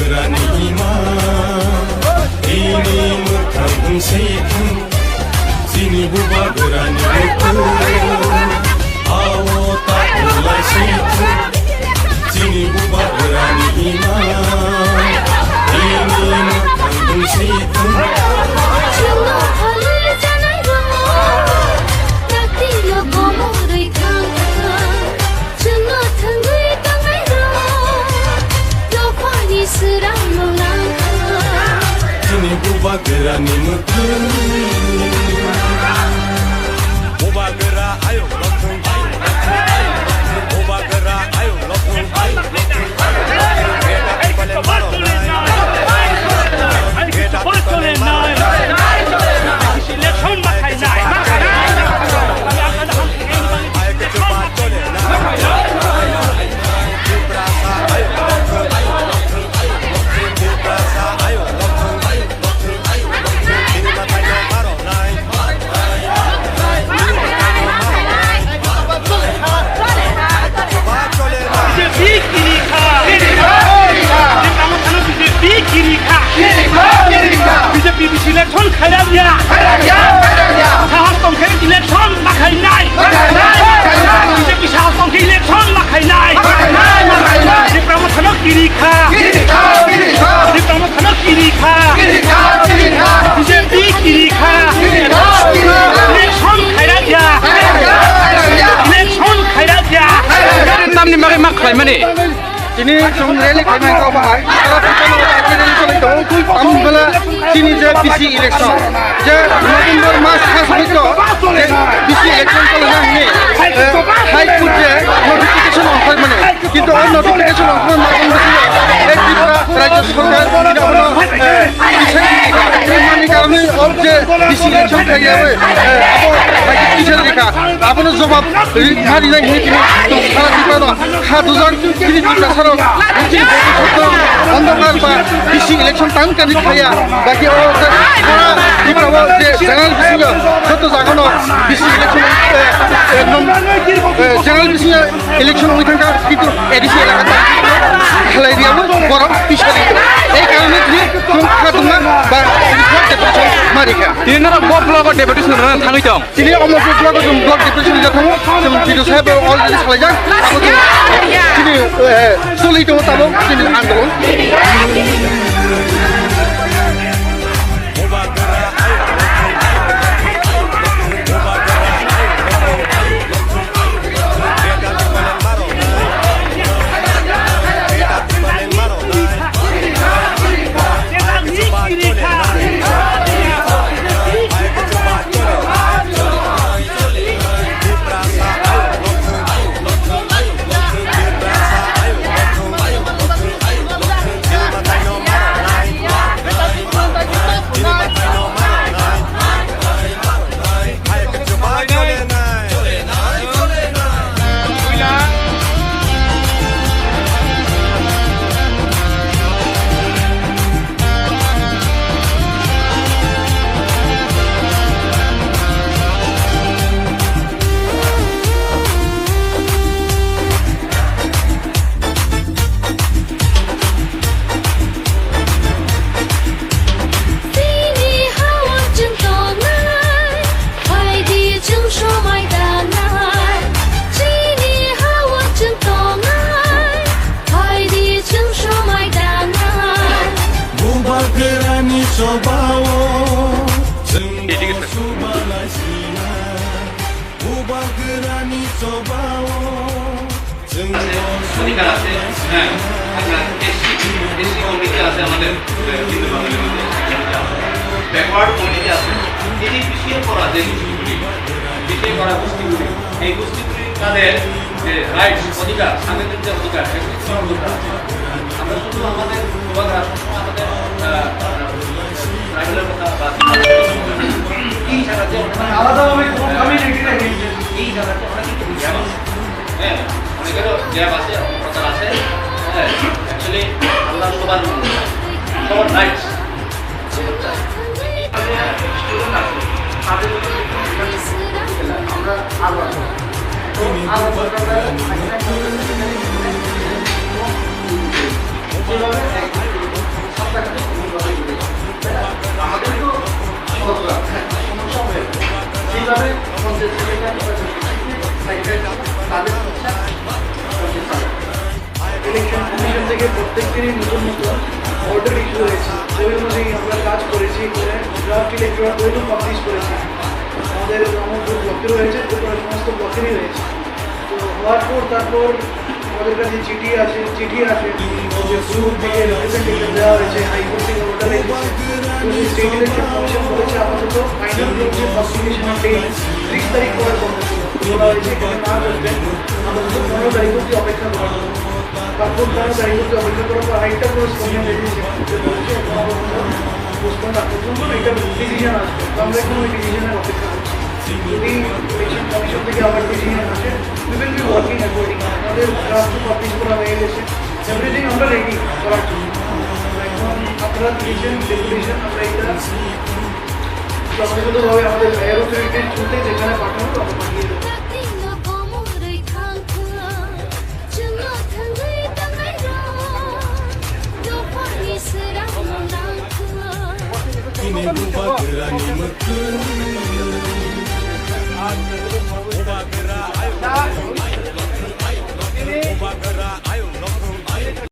bubagerani ima ini murkang seikhang sini bubagerani mutu awo tak mulai seikhang sini bubagerani ima ini murkang seikhang bubagerani mutu bubagera ayo lokung bubagera ayo lokung BJP election khara dia sahas tongke election makai nai BJP sahas tongke election makai nai di promotion kiri kha di promotion kiri kha BJP kiri kha election khara dia election khara dia namni mari makai mane ini sebenarnya kami kau bahas kalau kita nak jadi soal itu kami bela sini je BC election je November mas khas itu je BC election kalau dah ni high court je notification offer mana kita notification offer macam betul kita raja सरकार tidak pernah ini kami objek BC election kaya apa lagi kisah mereka apa nu jawab hari ini kita salah kita tu hatusan ini kita অন্ধকার বা BC election time কানি খায়া বাকি di bawah jangan bisnya satu jangan BC election একদম jangan bisnya election হইতাম কার কিন্তু ADC এলাকাটা খেলাই দিয়া বড় পিছলে এই কারণে তুমি খাতুমা বা রিপোর্ট ডেপুটেশন মারিকা তিনরা ব্লক ডেপুটেশন থাঙ্গি দं তিনি অমর ব্লক ব্লক ডেপুটেশন যাথামো जों ভিডিও সাহেব অলরেডি সালাইজাं তিনি সলি দं তাবো তিনি আন্দোলন অধিকার আছে হ্যাঁ আপনার এসসি কমিটি আছে আমাদের হিন্দু বাঙালির মধ্যে ব্যাকওয়ার্ড কমিটি আছে এই পিছিয়ে পড়া যে গোষ্ঠীগুলি পিছিয়ে পড়া গোষ্ঠীগুলি এই গোষ্ঠীগুলি তাদের যে রাইটস অধিকার সাংবিধানিক যে অধিকার আমরা শুধু আমাদের আমাদের ট্রাইবেলের কথা বা এই জায়গাতে আলাদাভাবে এই জায়গাতে অনেক কিছু জ্ঞান আছে হ্যাঁ অনেকেরও গ্যাপ আছে অপপ্রচার আছে হ্যাঁ অ্যাকচুয়ালি আল্লাহ সবার রাইটস আমরা আরো থেকে প্রত্যেক দিনই নতুন নতুন অর্ডার ইস্যু হয়েছে, ওই অনুযায়ী আমরা কাজ করেছি, করে ড্রাফট ইলেকট্রাল বইও পাবলিশ করেছি। আমাদের ব্রহ্মপুর ব্লকের হয়েছে, ত্রিপুরা সমস্ত ব্লকেরই হয়েছে। তো হওয়ার পর তারপর আমাদের কাছে চিঠি আসে যে স্কুল থেকে রিপ্রেজেন্টেটিভ দেওয়া হয়েছে, হাইকোর্ট থেকে অর্ডার এসেছে। তো স্টেট ইলেকশন কমিশন বলেছে আপাতত ফাইনাল যে পাবলিকেশনের ডেট 30 তারিখ করার কথা ছিল, বলা হয়েছে এখানে না করবেন, আপাতত 15 তারিখ অবধি অপেক্ষা করার জন্য। তারপর 15 তারিখ অবধি অপেক্ষা করার পর আরেকটা করেসপন্ডেন্ট এসেছে, বলছে পোস্টপোন রাখার জন্য এটা ডিসিশন আসবে। তো আমরা এখন ওই ডিসিশনের অপেক্ষা করছি। যদি ইলেকশন কমিশন থেকে আবার ডিসিশন আসে, we will be working according. আমাদের ড্রাফট পাবলিশ করা হয়ে গেছে, এভরিথিং আমরা রেডি করার জন্য। এখন আপনারা দিয়েছেন ডেপুটেশন, আমরা এটা যথাযথভাবে আমাদের হায়ার অথরিটির থ্রুতে যেখানে পাঠানো আমরা পাঠিয়ে দেবো। Kini bu bagıra ni mıkkın